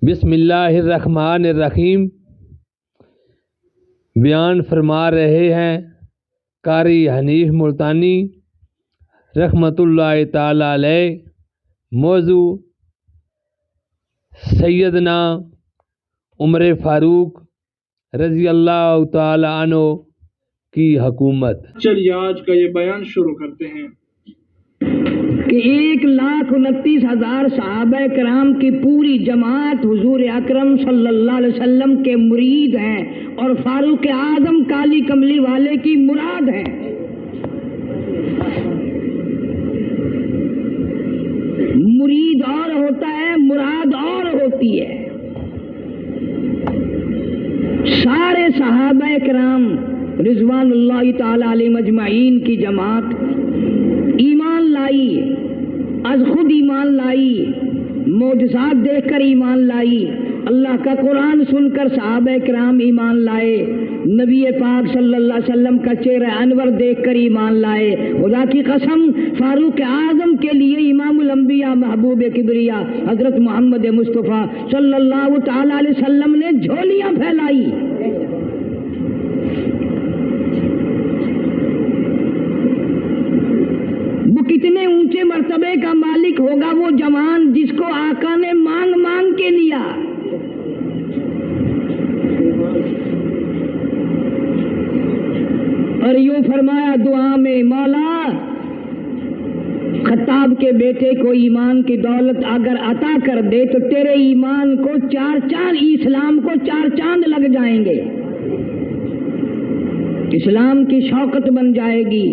بسم اللہ الرحمن الرحیم۔ بیان فرما رہے ہیں قاری حنیف ملتانی رحمۃ اللہ تعالی علیہ۔ موضوع سیدنا عمر فاروق رضی اللہ تعالی عنہ کی حکومت۔ چلیے آج کا یہ بیان شروع کرتے ہیں کہ 1,29,000 صحابہ کرام کی پوری جماعت حضور اکرم صلی اللہ علیہ وسلم کے مرید ہیں اور فاروق اعظم کالی کملی والے کی مراد ہیں۔ مرید اور ہوتا ہے، مراد اور ہوتی ہے۔ سارے صحابہ کرام رضوان اللہ تعالی علیہ مجمعین کی جماعت ایمان لائی، از خود ایمان لائی، معجزات دیکھ کر ایمان لائی، اللہ کا قرآن سن کر صحابہ کرام ایمان لائے، نبی پاک صلی اللہ علیہ وسلم کا چہرہ انور دیکھ کر ایمان لائے۔ خدا کی قسم فاروق اعظم کے لیے امام الانبیاء محبوب کبریا حضرت محمد مصطفیٰ صلی اللہ تعالی علیہ وسلم نے جھولیاں پھیلائی۔ کتنے اونچے مرتبے کا مالک ہوگا وہ جوان جس کو آقا نے مانگ مانگ کے لیا۔ اور یوں فرمایا دعا میں، مولا خطاب کے بیٹے کو ایمان کی دولت اگر عطا کر دے تو تیرے ایمان کو 4 چاند، اسلام کو 4 چاند لگ جائیں گے، اسلام کی شوکت بن جائے گی۔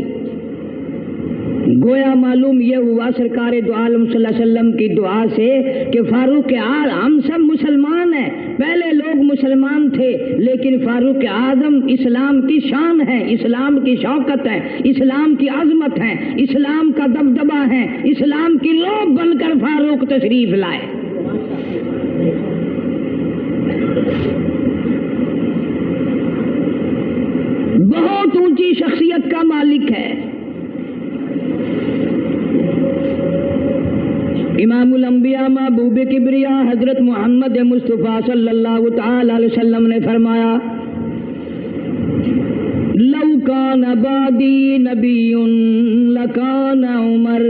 گویا معلوم یہ ہوا سرکار دو عالم صلی اللہ علیہ وسلم کی دعا سے کہ فاروق اعظم، ہم سب مسلمان ہیں، پہلے لوگ مسلمان تھے لیکن فاروق اعظم اسلام کی شان ہے، اسلام کی شوکت ہے، اسلام کی عظمت ہے، اسلام کا دبدبہ ہے، اسلام کی لو بن کر فاروق تشریف لائے۔ بہت اونچی شخصیت کا مالک ہے۔ امام الانبیاء محبوب کبریا حضرت محمد مصطفیٰ صلی اللہ تعالی علیہ وسلم نے فرمایا، لو کان بعدی نبی لکان عمر،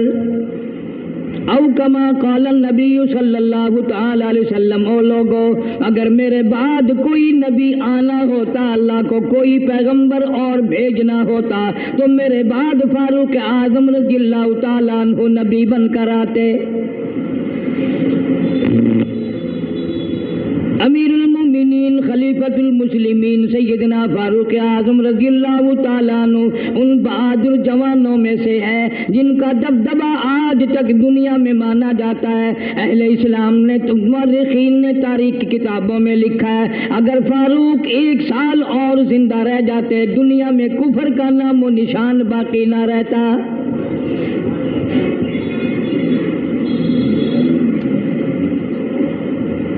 او کما قال النبی صلی اللہ تعالی علیہ وسلم۔ او لوگو، اگر میرے بعد کوئی نبی آنا ہوتا، اللہ کو کوئی پیغمبر اور بھیجنا ہوتا تو میرے بعد فاروق اعظم رضی اللہ تعالیٰ عنہ نبی بن کر آتے۔ امیر المومنین خلیفۃ المسلمین سیدنا فاروق اعظم رضی اللہ تعالیٰ عنہ ان بہادر جوانوں میں سے ہے جن کا دبدبہ آج تک دنیا میں مانا جاتا ہے۔ اہل اسلام نے، مورخین نے تاریخ کی کتابوں میں لکھا ہے، اگر فاروق 1 سال اور زندہ رہ جاتے دنیا میں کفر کا نام و نشان باقی نہ رہتا۔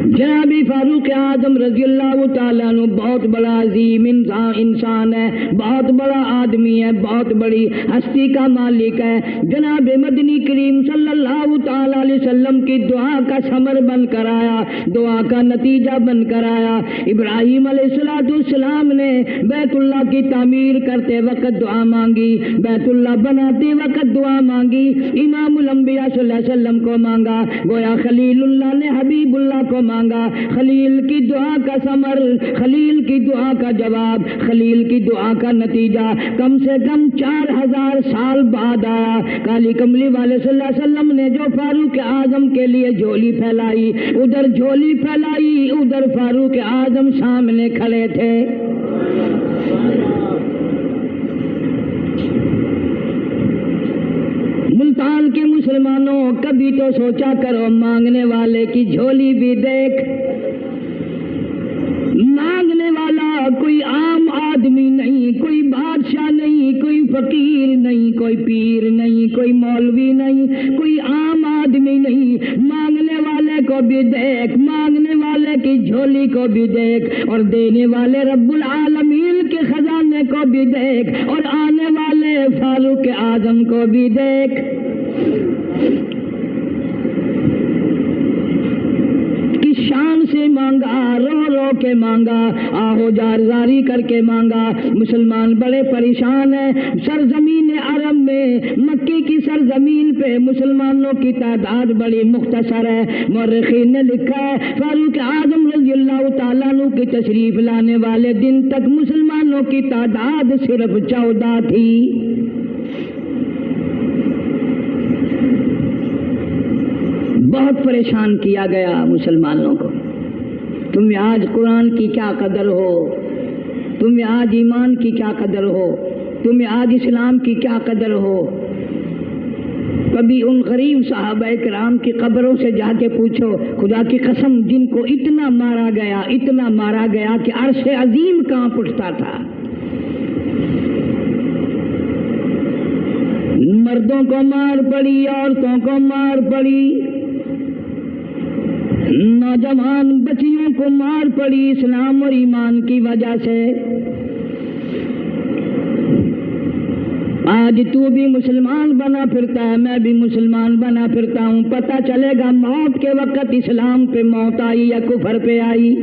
جناب فاروق اعظم رضی اللہ تعالیٰ عنہ بہت بڑا عظیم انسان ہے، بہت بڑا آدمی ہے، بہت بڑی ہستی کا مالک ہے۔ جناب مدنی کریم صلی اللہ تعالیٰ علیہ وسلم کی دعا کا ثمر بن کر آیا، دعا کا نتیجہ بن کر آیا۔ ابراہیم علیہ السلام نے بیت اللہ کی تعمیر کرتے وقت دعا مانگی، بیت اللہ بناتے وقت دعا مانگی، امام الانبیاء صلی اللہ علیہ وسلم کو مانگا، گویا خلیل اللہ نے حبیب اللہ کو مانگا۔ خلیل کی دعا کا ثمر، خلیل کی دعا کا جواب، خلیل کی دعا کا نتیجہ کم سے کم 4000 سال بعد آیا۔ کالی کملی والے صلی اللہ علیہ وسلم نے جو فاروق اعظم کے لیے جھولی پھیلائی، ادھر جھولی پھیلائی، ادھر فاروق اعظم سامنے کھڑے تھے۔ ملتان کے مسلمانوں، کبھی تو سوچا کرو مانگنے والے کی جھولی بھی دیکھ۔ مانگنے والا کوئی عام آدمی نہیں، کوئی بادشاہ نہیں، کوئی فقیر نہیں، کوئی پیر نہیں، کوئی مولوی نہیں، کوئی عام آدمی نہیں۔ مانگنے والے کو بھی دیکھ، مانگنے والے کی جھولی کو بھی دیکھ، اور دینے والے رب العالمین کے خزانے کو بھی دیکھ، اور آنے والے فاروق اعظم کو بھی دیکھ۔ اس شان سے مانگا، رو رو کے مانگا، آہو جارزاری کر کے مانگا۔ مسلمان بڑے پریشان ہیں۔ سرزمین عرب میں مکے کی سرزمین پہ مسلمانوں کی تعداد بڑی مختصر ہے۔ مورخین نے لکھا ہے فاروق اعظم رضی اللہ تعالیٰ عنہ کی تشریف لانے والے دن تک مسلمانوں کی تعداد صرف 14 تھی۔ بہت پریشان کیا گیا مسلمانوں کو۔ تمہیں آج قرآن کی کیا قدر ہو، تمہیں آج ایمان کی کیا قدر ہو، تمہیں آج اسلام کی کیا قدر ہو۔ کبھی ان غریب صحابہ کرام کی قبروں سے جا کے پوچھو، خدا کی قسم جن کو اتنا مارا گیا کہ عرش عظیم کانپ اٹھتا تھا۔ مردوں کو مار پڑی، عورتوں کو مار پڑی، نوجوان بچیوں کو مار پڑی اسلام اور ایمان کی وجہ سے۔ آج تو بھی مسلمان بنا پھرتا ہے، میں بھی مسلمان بنا پھرتا ہوں، پتہ چلے گا موت کے وقت اسلام پہ موت آئی یا کفر پہ آئی۔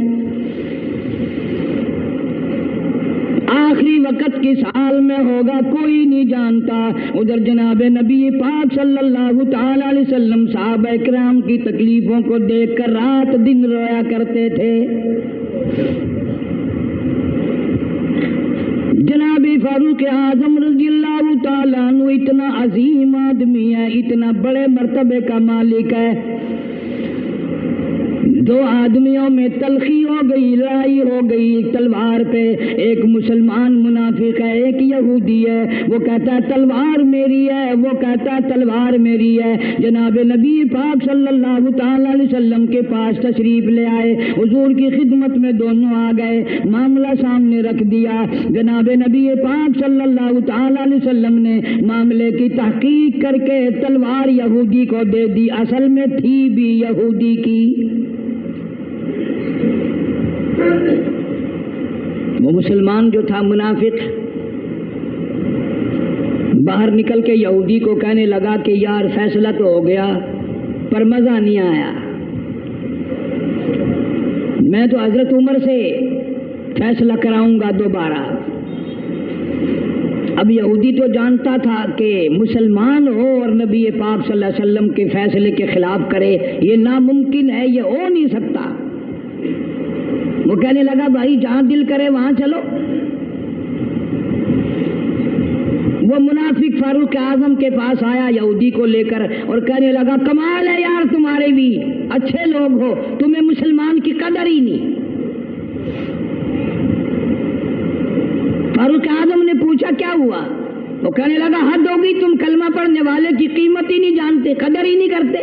آخری وقت کس حال میں ہوگا کوئی نہیں جانتا۔ ادھر جناب نبی پاک صلی اللہ تعالی علیہ وسلم صحابہ کرام کی تکلیفوں کو دیکھ کر رات دن رویا کرتے تھے۔ جناب فاروق اعظم رضی اللہ تعالیٰ عنہ اتنا عظیم آدمی ہے، اتنا بڑے مرتبے کا مالک ہے۔ دو آدمیوں میں تلخی ہو گئی، لڑائی ہو گئی تلوار پہ۔ ایک مسلمان منافق ہے، ایک یہودی ہے، وہ کہتا ہے تلوار میری ہے، وہ کہتا ہے تلوار میری ہے۔ جناب نبی پاک صلی اللہ تعالی علیہ وسلم کے پاس تشریف لے آئے، حضور کی خدمت میں دونوں آ گئے، معاملہ سامنے رکھ دیا۔ جناب نبی پاک صلی اللہ تعالی علیہ وسلم نے معاملے کی تحقیق کر کے تلوار یہودی کو دے دی، اصل میں تھی بھی یہودی کی۔ وہ مسلمان جو تھا منافق باہر نکل کے یہودی کو کہنے لگا کہ یار فیصلہ تو ہو گیا پر مزہ نہیں آیا، میں تو حضرت عمر سے فیصلہ کراؤں گا دوبارہ۔ اب یہودی تو جانتا تھا کہ مسلمان ہو اور نبی پاک صلی اللہ علیہ وسلم کے فیصلے کے خلاف کرے، یہ ناممکن ہے، یہ ہو نہیں سکتا۔ وہ کہنے لگا بھائی جہاں دل کرے وہاں چلو۔ وہ منافق فاروق اعظم کے پاس آیا یہودی کو لے کر اور کہنے لگا کمال ہے یار تمہارے بھی، اچھے لوگ ہو، تمہیں مسلمان کی قدر ہی نہیں۔ فاروق اعظم نے پوچھا کیا ہوا؟ وہ کہنے لگا حد ہوگی، تم کلمہ پڑھنے والے کی قیمت ہی نہیں جانتے، قدر ہی نہیں کرتے۔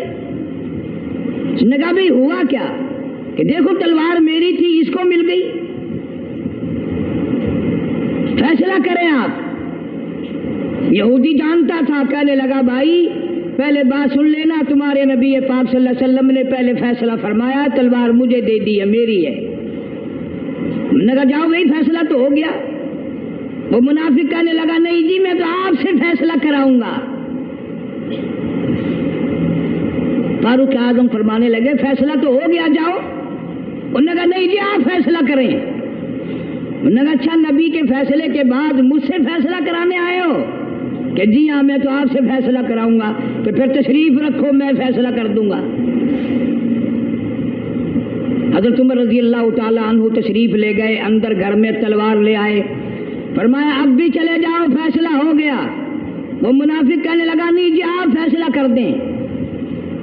اس نے کہا بھائی ہوا کیا؟ کہ دیکھو تلوار میری تھی، اس کو مل گئی، فیصلہ کریں آپ۔ یہودی جانتا تھا، کہنے لگا بھائی پہلے بات سن لینا، تمہارے نبی پاک صلی اللہ علیہ وسلم نے پہلے فیصلہ فرمایا، تلوار مجھے دے دی ہے، میری ہے۔ میں نے کہا جاؤ بھائی فیصلہ تو ہو گیا۔ وہ منافق کہنے لگا نہیں جی میں تو آپ سے فیصلہ کراؤں گا۔ فاروق اعظم فرمانے لگے فیصلہ تو ہو گیا جاؤ۔ انہوں نے کہا نہیں جی آپ فیصلہ کریں۔ انہوں نے کہا اچھا نبی کے فیصلے کے بعد مجھ سے فیصلہ کرانے آئے ہو؟ کہ جی ہاں میں تو آپ سے فیصلہ کراؤں گا، تو پھر تشریف رکھو میں فیصلہ کر دوں گا۔ حضرت عمر رضی اللہ تعالیٰ عنہ تشریف لے گئے، اندر گھر میں تلوار لے آئے، فرمایا اب بھی چلے جاؤ فیصلہ ہو گیا۔ وہ منافق کہنے لگا نہیں جی آپ فیصلہ کر دیں۔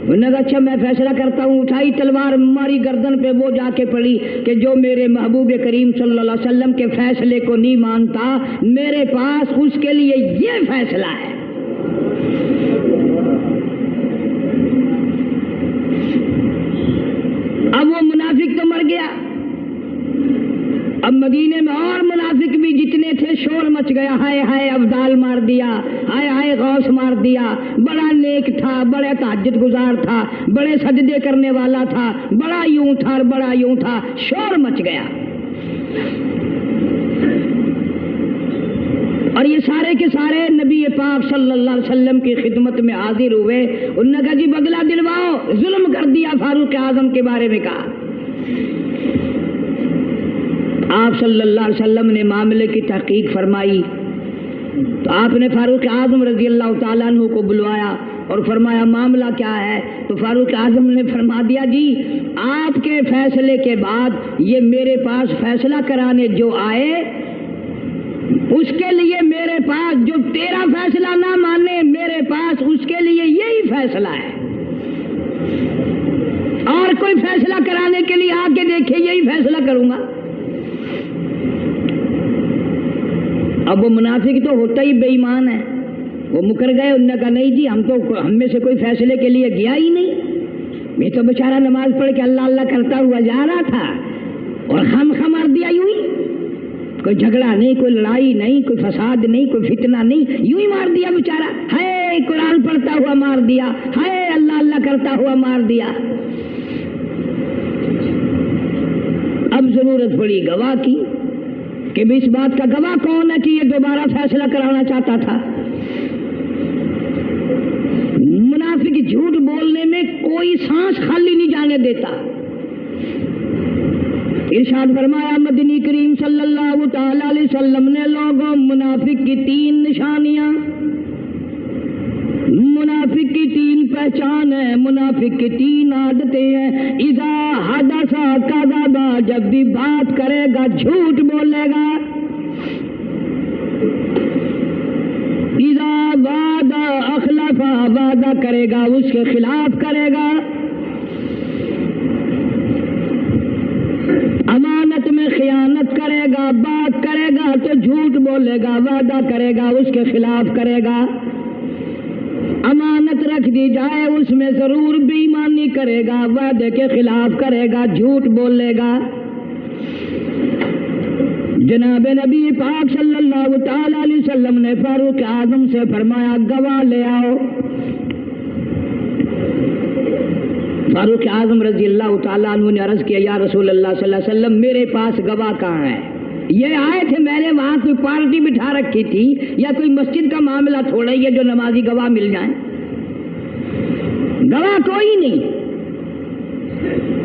انہوں نے کہا اچھا میں فیصلہ کرتا ہوں۔ اٹھائی تلوار، ہماری گردن پہ وہ جا کے پڑی کہ جو میرے محبوب کریم صلی اللہ علیہ وسلم کے فیصلے کو نہیں مانتا، میرے پاس اس کے لیے یہ فیصلہ ہے۔ اب وہ منافق تو مر گیا، اب مدینے میں اور منافق بھی جتنے تھے شور مچ گیا، ہائے ہائے ابدال مار دیا، ہائے ہائے غوث مار دیا، بڑا نیک تھا، بڑے تہجد گزار تھا، بڑے سجدے کرنے والا تھا، بڑا یوں تھا اور بڑا یوں تھا، شور مچ گیا۔ اور یہ سارے کے سارے نبی پاک صلی اللہ علیہ وسلم کی خدمت میں حاضر ہوئے۔ انہوں نے کہا جی بدلہ دلواؤ، ظلم کر دیا فاروق اعظم کے بارے میں کہا۔ آپ صلی اللہ علیہ وسلم نے معاملے کی تحقیق فرمائی تو آپ نے فاروق اعظم رضی اللہ تعالیٰ عنہ کو بلوایا اور فرمایا معاملہ کیا ہے؟ تو فاروق اعظم نے فرما دیا جی آپ کے فیصلے کے بعد یہ میرے پاس فیصلہ کرانے جو آئے اس کے لیے میرے پاس جو تیرا فیصلہ نہ مانے میرے پاس اس کے لیے یہی فیصلہ ہے، اور کوئی فیصلہ کرانے کے لیے آ کے دیکھے یہی فیصلہ کروں گا۔ اب وہ منافق تو ہوتا ہی بے ایمان ہے، وہ مکر گئے، انہوں نے کہا نہیں جی ہم میں سے کوئی فیصلے کے لیے گیا ہی نہیں، میں تو بیچارہ نماز پڑھ کے اللہ اللہ کرتا ہوا جا رہا تھا اور خم مار دیا یوں ہی، کوئی جھگڑا نہیں، کوئی لڑائی نہیں، کوئی فساد نہیں، کوئی فتنہ نہیں، یوں ہی مار دیا بیچارہ، ہے قرآن پڑھتا ہوا مار دیا، ہے اللہ اللہ کرتا ہوا مار دیا۔ اب ضرورت پڑی گواہ کی کہ بھی اس بات کا گواہ کون ہے کہ یہ دوبارہ فیصلہ کرانا چاہتا تھا۔ منافق جھوٹ بولنے میں کوئی سانس خالی نہیں جانے دیتا۔ ارشاد فرمایا مدنی کریم صلی اللہ تعالی علیہ وسلم نے لوگوں منافق کی 3 نشانیاں، منافق کی 3 پہچان ہے، منافق کی 3 عادتیں ہیں۔ اذا حدث کذب، جب بھی بات کرے گا جھوٹ بولے گا۔ اذا وعد اخلف، وعدہ کرے گا اس کے خلاف کرے گا۔ امانت میں خیانت کرے گا، بات کرے گا تو جھوٹ بولے گا، وعدہ کرے گا اس کے خلاف کرے گا۔ امانت رکھ دی جائے اس میں ضرور بے ایمانی کرے گا، وعدے کے خلاف کرے گا، جھوٹ بولے گا۔ جناب نبی پاک صلی اللہ تعالی علیہ وسلم نے فاروق اعظم سے فرمایا گواہ لے آؤ۔ فاروق اعظم رضی اللہ تعالیٰ عنہ نے عرض کیا یا رسول اللہ صلی اللہ علیہ وسلم میرے پاس گواہ کہاں ہے؟ یہ آئے تھے میں نے وہاں کوئی پارٹی بٹھا رکھی تھی یا کوئی مسجد کا معاملہ تھوڑا ہی ہے جو نمازی گواہ مل جائیں، گواہ کوئی نہیں۔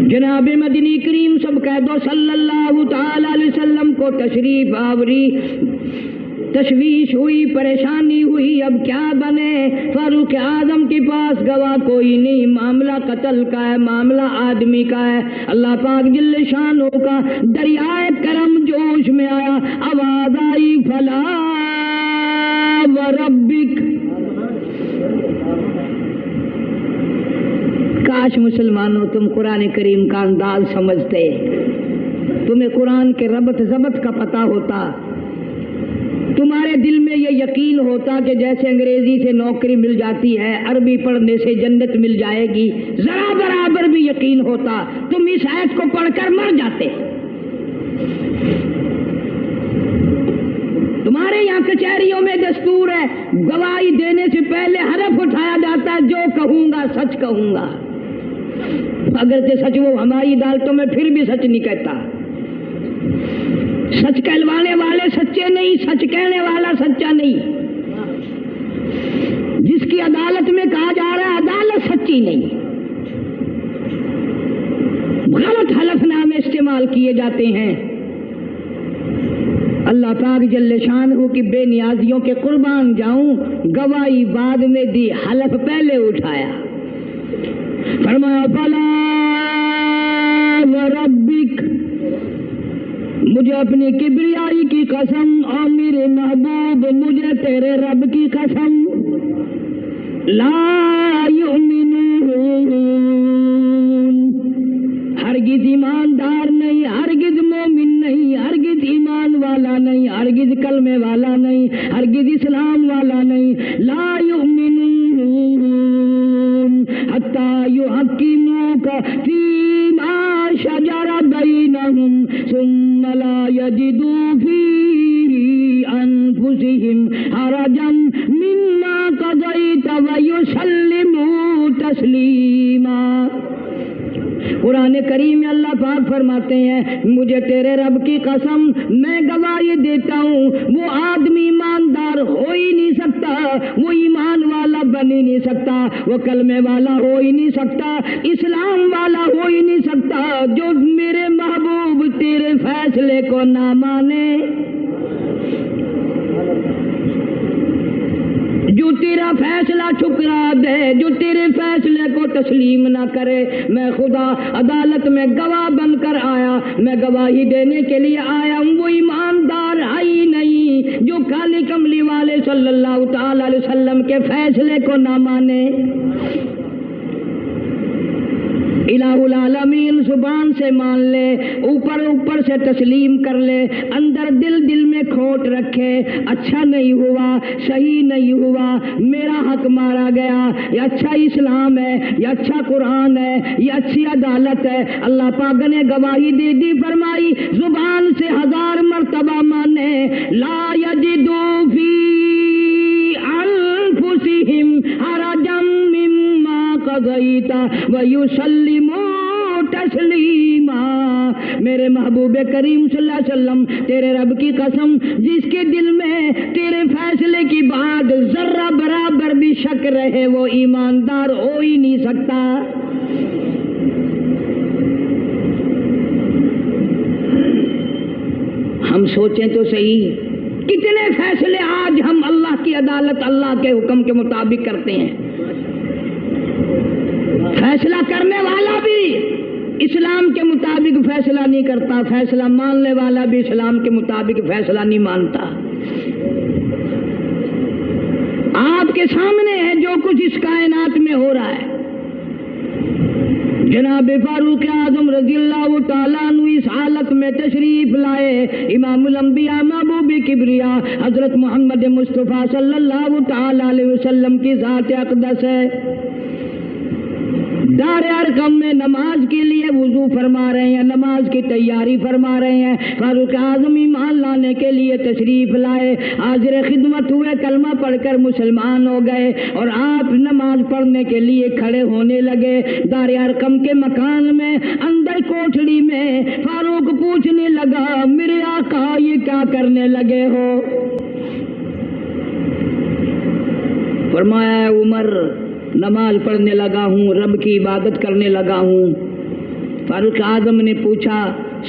جناب مدنی کریم سب کہہ دو صلی اللہ تعالی علیہ وسلم کو تشریف آوری، تشویش ہوئی، پریشانی ہوئی، اب کیا بنے؟ فاروق اعظم کے پاس گواہ کوئی نہیں، معاملہ قتل کا ہے، معاملہ آدمی کا ہے۔ اللہ پاک جل شانہ کا دریائے کرم جوش میں آیا، آواز آئی فلا وربک۔ کاش مسلمانوں تم قرآن کریم کا انداز سمجھتے، تمہیں قرآن کے ربط ضبط کا پتہ ہوتا، تمہارے دل میں یہ یقین ہوتا کہ جیسے انگریزی سے نوکری مل جاتی ہے، عربی پڑھنے سے جنت مل جائے گی، ذرا برابر بھی یقین ہوتا تم اس آیت کو پڑھ کر مر جاتے۔ تمہارے یہاں کچہریوں میں دستور ہے گواہی دینے سے پہلے حرف اٹھایا جاتا ہے جو کہوں گا سچ کہوں گا، اگرچہ سچ وہ ہماری عدالتوں میں پھر بھی سچ نہیں کہتا۔ سچ کہلوانے والے سچے نہیں، سچ کہنے والا سچا نہیں۔ جس کی عدالت میں کہا جا رہا ہے عدالت سچی نہیں، غلط حلف نامے استعمال کیے جاتے ہیں۔ اللہ پاک جل شانہ کی بے نیازیوں کے قربان جاؤں، گواہی بعد میں دی، حلف پہلے اٹھایا۔ فرمایا فلا وربک، مجھے اپنی کبریائی کی قسم اور میرے محبوب مجھے تیرے رب کی قسم، لا یؤمنون، ہرگز ایماندار نہیں، ہرگز مومن نہیں، ہرگز ایمان والا نہیں، ہرگز کلمے والا نہیں، ہرگز اسلام والا نہیں، لا یؤمنون حتی یحکموک فیما شجر بینہم ثم لا یجدوا فی انفسہم حرجا مما قضیت ویسلموا تسلیما۔ قرآن کریم میں اللہ پاک فرماتے ہیں مجھے تیرے رب کی قسم میں گواہی دیتا ہوں وہ آدمی ایماندار ہو ہی نہیں سکتا، وہ ایمان والا بن ہی نہیں سکتا، وہ کلمے والا ہو ہی نہیں سکتا، اسلام والا ہو ہی نہیں سکتا جو میرے محبوب تیرے فیصلے کو نہ مانے، جو تیرا فیصلہ ٹھکرا دے، جو تیرے فیصلے کو تسلیم نہ کرے۔ میں خدا عدالت میں گواہ بن کر آیا، میں گواہی دینے کے لیے آیا ہوں، وہ ایماندار ہے ہی نہیں جو کالی کملی والے صلی اللہ تعالی علیہ وسلم کے فیصلے کو نہ مانے۔ الہ العالمین زبان سے مان لے، اوپر سے تسلیم کر لے، اندر دل میں کھوٹ رکھے، اچھا نہیں ہوا، صحیح نہیں ہوا، میرا حق مارا گیا، یہ اچھا اسلام ہے، یہ اچھا قرآن ہے، یہ اچھی عدالت ہے۔ اللہ پاک نے گواہی دے دی، فرمائی زبان سے 1000 مرتبہ مانے، لا یجدو فی انفسہم حرجا مما قضیت ویسلموا تسلیما۔ میرے محبوب کریم صلی اللہ علیہ وسلم تیرے رب کی قسم جس کے دل میں تیرے فیصلے کی بات ذرہ برابر بھی شک رہے وہ ایماندار ہو ہی نہیں سکتا۔ ہم سوچیں تو صحیح، کتنے فیصلے آج ہم اللہ کی عدالت، اللہ کے حکم کے مطابق کرتے ہیں۔ فیصلہ کرنے والا بھی اسلام کے مطابق فیصلہ نہیں کرتا، فیصلہ ماننے والا بھی اسلام کے مطابق فیصلہ نہیں مانتا۔ آپ کے سامنے ہے جو کچھ اس کائنات میں ہو رہا ہے۔ جناب فاروق اعظم رضی اللہ تعالیٰ عنہ اس حالت میں تشریف لائے، امام الانبیاء محبوب کبریا حضرت محمد مصطفیٰ صلی اللہ تعالیٰ علیہ وسلم کی ذات اقدس ہے۔ دار ارقم میں نماز کے لیے وضو فرما رہے ہیں، نماز کی تیاری فرما رہے ہیں۔ فاروق اعظم ایمان لانے کے لیے تشریف لائے، حاضر خدمت ہوئے، کلمہ پڑھ کر مسلمان ہو گئے، اور آپ نماز پڑھنے کے لیے کھڑے ہونے لگے۔ دار ارقم کے مکان میں اندر کوٹھڑی میں فاروق پوچھنے لگا میرے آقا یہ کیا کرنے لگے ہو؟ فرمایا عمر نماز پڑھنے لگا ہوں، رب کی عبادت کرنے لگا ہوں۔ فاروق اعظم نے پوچھا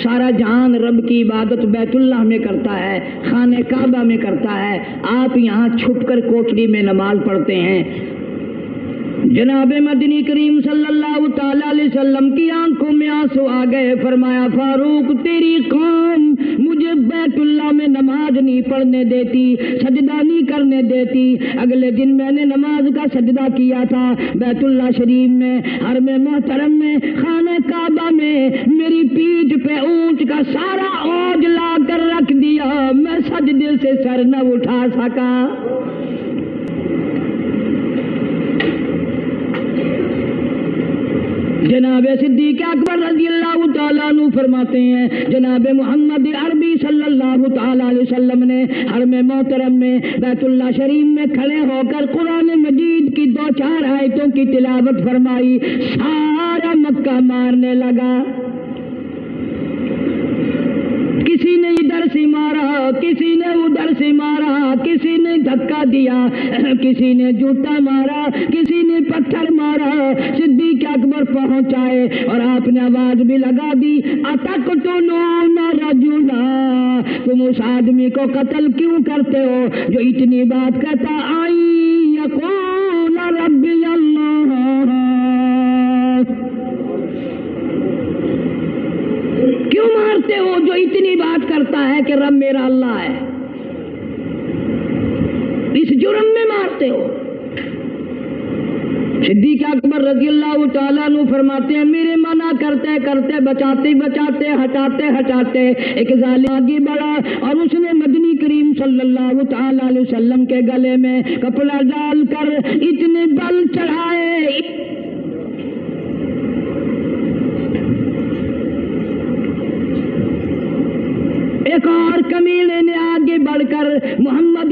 سارا جہان رب کی عبادت بیت اللہ میں کرتا ہے، خانہ کعبہ میں کرتا ہے، آپ یہاں چھپ کر کوٹڑی میں نماز پڑھتے ہیں؟ جناب مدنی کریم صلی اللہ تعالی علیہ وسلم کی آنکھوں میں آنسو آ گئے۔ فرمایا فاروق تیری قوم مجھے بیت اللہ میں نماز نہیں پڑھنے دیتی، سجدہ نہیں کرنے دیتی۔ اگلے دن میں نے نماز کا سجدہ کیا تھا بیت اللہ شریف میں، حرم محترم میں، خانہ کعبہ میں، میری پیٹھ پہ اونٹ کا سارا اوج لا کر رکھ دیا، میں سجدے سے سر نہ اٹھا سکا۔ جناب صدیق اکبر رضی اللہ تعالیٰ عنہ فرماتے ہیں جناب محمد عربی صلی اللہ تعالیٰ علیہ وسلم نے حرم محترم میں بیت اللہ شریف میں کھڑے ہو کر قرآن مجید کی 2-4 آیتوں کی تلاوت فرمائی، سارا مکہ مارنے لگا۔ کسی نے ادھر سے مارا، کسی نے ادھر سے مارا، کسی نے دھکا دیا، کسی نے جوتا مارا، کسی نے پتھر مارا۔ صدیق اکبر پہنچائے اور آپ نے آواز بھی لگا دی اتقتلون رجلا، تم اس آدمی کو قتل کیوں کرتے ہو جو اتنی بات کہتا آئی یقول ربی اللہ؟ کیوں مارتے ہو جو اتنی بات کرتا ہے کہ رب میرا اللہ ہے؟ اس جرم میں مارتے ہو۔ صدیق اکبر رضی اللہ تعالیٰ عنہ فرماتے ہیں میرے منع کرتے کرتے بچاتے بچاتے ہٹاتے ہٹاتے ایک ظالم آگے بڑھا اور اس نے مدنی کریم صلی اللہ تعالیٰ علیہ وسلم کے گلے میں کپڑا ڈال کر اتنے بل چڑھائے، ایک اور کمینے نے آگے بڑھ کر محمد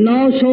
900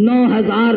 9000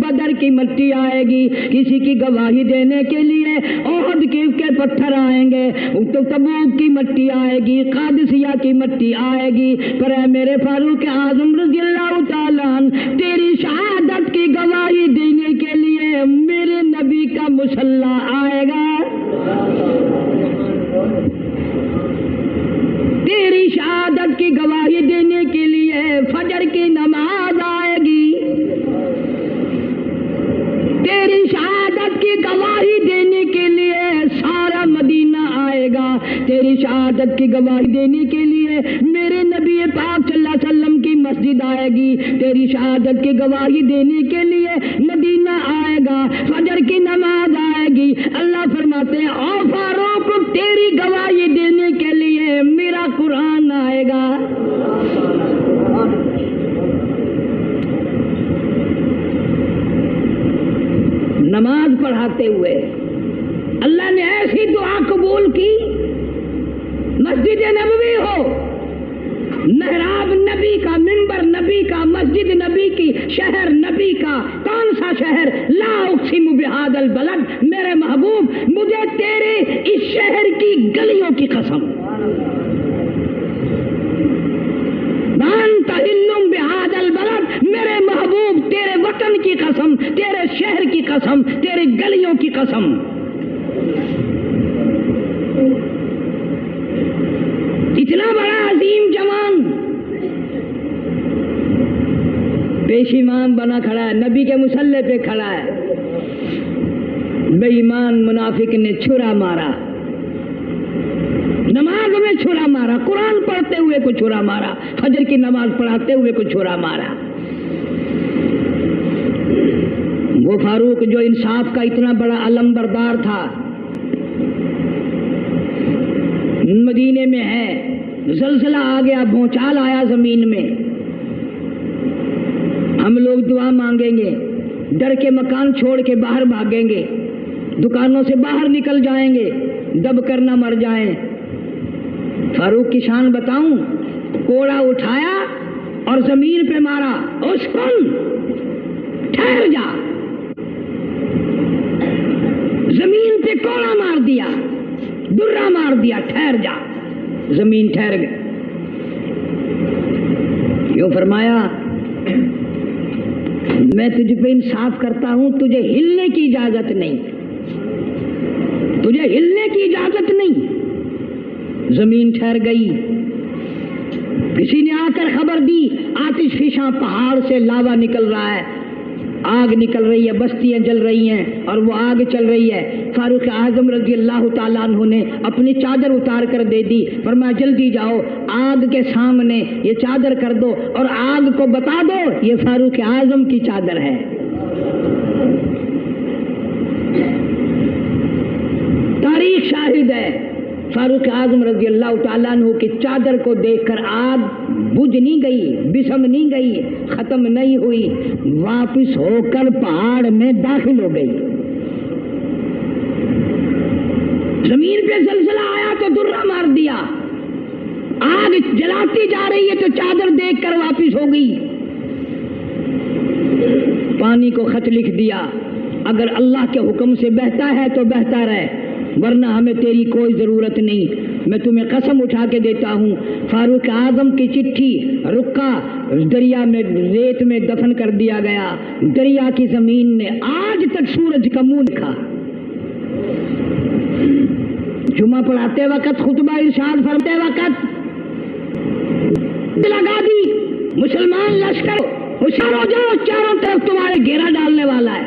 بدر کی مٹی آئے گی، کسی کی گواہی دینے کے لیے احد کے پتھر آئیں گے، تو تبوک کی مٹی آئے گی، قادسیہ کی مٹی آئے گی، پر اے میرے فاروق اعظم رضی اللہ تعالیٰ عنہ، تیری شہادت کی گواہی دینے کے لیے میرے نبی کا مصلی آئے گا، تیری شہادت کی گواہی دینے کے لیے فجر کی نماز آئے گی، تیری شہادت کی گواہی دینے کے لیے سارا مدینہ آئے گا، تیری شہادت کی گواہی دینے کے لیے میرے نبی پاک صلی اللہ علیہ وسلم کی مسجد آئے گی، تیری شہادت کی گواہی دینے کے لیے مدینہ آئے گا، فجر کی نماز آئے گی۔ اللہ فرماتے ہیں او فاروق، تیری گواہی دینے کے لیے میرا قرآن آئے گا۔ نماز پڑھاتے ہوئے اللہ نے ایسی دعا قبول کی، مسجد نبوی ہو، محراب نبی کا، منبر نبی کا، مسجد نبی کی، شہر نبی کا، کون سا شہر؟ لا اقسم بہذا البلد، میرے محبوب مجھے تیرے اس شہر کی گلیوں کی قسم، وانت حل بہذا البلد، میرے محبوب تیرے وطن کی قسم، تیرے شہر کی قسم، تیرے گلیوں کی قسم۔ اتنا بڑا عظیم جوان پیشیمان بنا کھڑا ہے، نبی کے مصلی پہ کھڑا ہے، بے ایمان منافق نے چھرا مارا، نماز میں چھرا مارا، قرآن پڑھتے ہوئے کو چھرا مارا، فجر کی نماز پڑھاتے ہوئے کو چھرا مارا۔ وہ فاروق جو انصاف کا اتنا بڑا علم بردار تھا، مدینے میں ہے، زلزلہ آ گیا، بھونچال آیا زمین میں، ہم لوگ دعا مانگیں گے، ڈر کے مکان چھوڑ کے باہر بھاگیں گے، دکانوں سے باہر نکل جائیں گے، دب کر نہ مر جائیں۔ فاروق کی شان بتاؤں، کوڑا اٹھایا اور زمین پہ مارا، اسکن ٹھہر جا، زمین پہ کوڑا مار دیا، درہ مار دیا، ٹھہر جا، زمین ٹھہر گئی۔ یوں فرمایا میں تجھ پہ انصاف کرتا ہوں، تجھے ہلنے کی اجازت نہیں، تجھے ہلنے کی اجازت نہیں۔ زمین ٹھہر گئی۔ کسی نے آ کر خبر دی آتش فشاں پہاڑ سے لاوا نکل رہا ہے، آگ نکل رہی ہے، بستیاں جل رہی ہیں اور وہ آگ چل رہی ہے۔ فاروق اعظم رضی اللہ تعالیٰ عنہ نے اپنی چادر اتار کر دے دی، فرمایا جلدی جاؤ، آگ کے سامنے یہ چادر کر دو اور آگ کو بتا دو یہ فاروق اعظم کی چادر ہے۔ تاریخ شاہد ہے، فاروق اعظم رضی اللہ تعالیٰ عنہ کی چادر کو دیکھ کر آگ بجھ نہیں گئی، بسم نہیں گئی، ختم نہیں ہوئی، واپس ہو کر پہاڑ میں داخل ہو گئی۔ زمین پہ زلزلہ آیا تو درہ مار دیا، آگ جلاتی جا رہی ہے تو چادر دیکھ کر واپس ہو گئی۔ پانی کو خط لکھ دیا، اگر اللہ کے حکم سے بہتا ہے تو بہتا رہے، ورنہ ہمیں تیری کوئی ضرورت نہیں۔ میں تمہیں قسم اٹھا کے دیتا ہوں، فاروق اعظم کی چٹھی رکا دریا میں، ریت میں دفن کر دیا گیا۔ دریا کی زمین نے آج تک سورج کا منہ دکھا۔ جمعہ پڑھاتے وقت، خطبہ ارشاد فرماتے وقت لگا دی، مسلمان لشکر ہوشیار ہو جاؤ، چاروں طرف تمہارے گھیرا ڈالنے والا ہے۔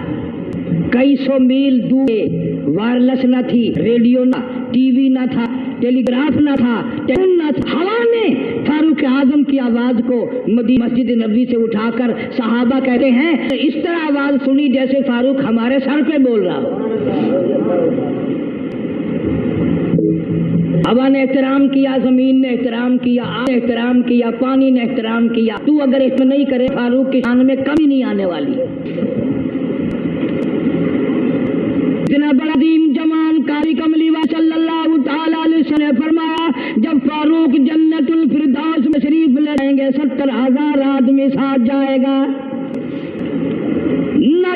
کئی سو میل دور، وائرلیس نہ تھی، ریڈیو نہ، ٹی وی نہ تھا، ٹیلی گراف نہ تھا، ٹیلیفون نہ تھا، ہوا نے فاروق اعظم کی آواز کو مسجد نبوی سے اٹھا کر صحابہ کہتے ہیں اس طرح آواز سنی جیسے فاروق ہمارے سر پہ بول رہا ہو۔ ہوا نے احترام کیا، زمین نے احترام کیا، آگ نے احترام کیا، پانی نے احترام کیا۔ تو اگر اس میں نہیں کرے، فاروق کی شان میں کمی نہیں آنے والی۔ اتنا بڑا عظیم جوان کاری کملی صلی اللہ تعالی علیہ وسلم نے فرمایا جب فاروق جنت الفردوس میں شریف لے جائیں گے 70,000 آدمی ساتھ جائے گا، نہ